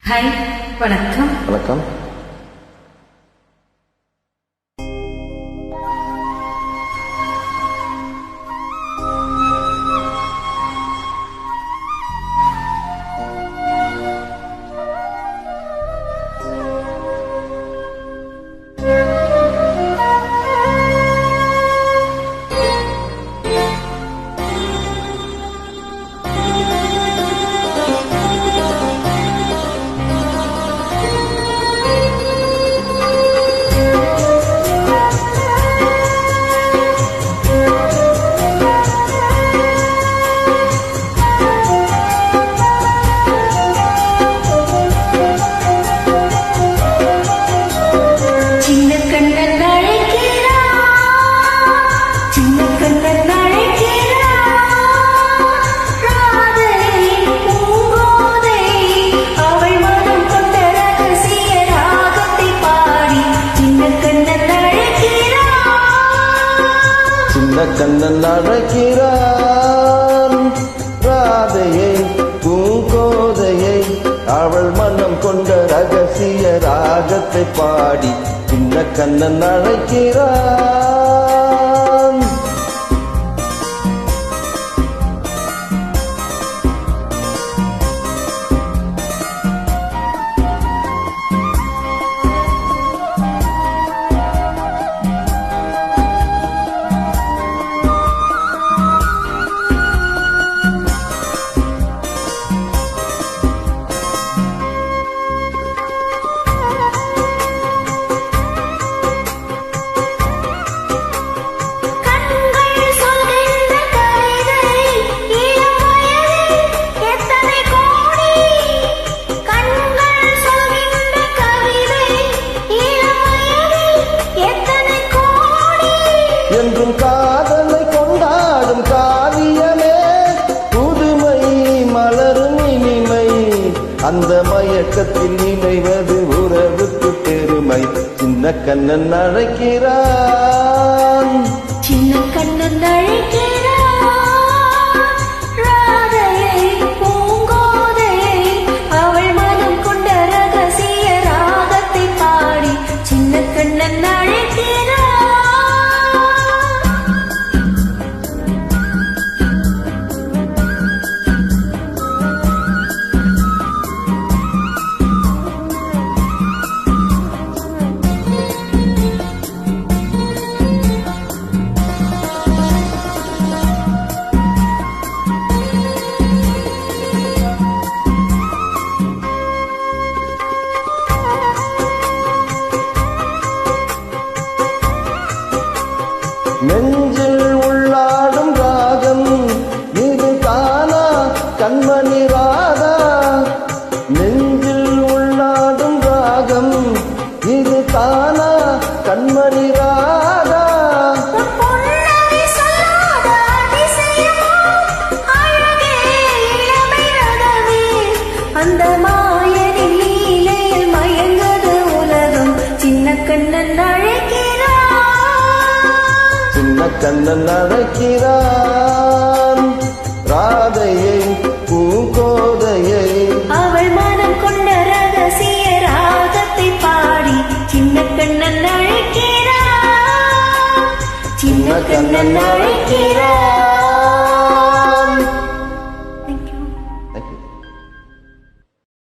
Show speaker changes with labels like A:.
A: Hi, வணக்கம்.
B: வணக்கம். கண்ணன் அழைக்கிறான் ராதையை பூங்கோதையை அவள் மனம் கொண்ட ரகசிய ராகத்தை பாடி சின்ன கண்ணன் அழைக்கிறான். என்றும் காதலை கொண்டாடும் காவியமே புதுமை மலரும் இனிமை அந்த மயக்கத்தில் நினைவது உறவுக்கு பெருமை. சின்ன கண்ணன் அழைக்கிறான்,
A: சின்ன கண்ணன் அழைக்கிறான் ராதையை பூங்கோதையை அவள் மனம் கொண்ட ரகசிய ராகத்தை பாடி சின்ன கண்ணன் அழைக்கிறான்.
B: நெஞ்சில் உள்ளாடும் ராகம் இது தானா கண்மணி ராதா. நெஞ்சில் உள்ளாடும் ராகம் இது தானா கண்மணி ராதா.
A: அந்த மாயனின் லீலையில் மயங்கது உலகம். சின்ன கண்ணன் அழைக்கிறான்,
B: சின்ன கண்ணன் அழைக்கிறான் ராதையை பூங்கோதையை
A: அவள் மனம் கொண்ட ரகசிய ராகத்தை பாடி சின்ன கண்ணன் அழைக்கிறான், சின்ன கண்ணன் அழைக்கிறான்.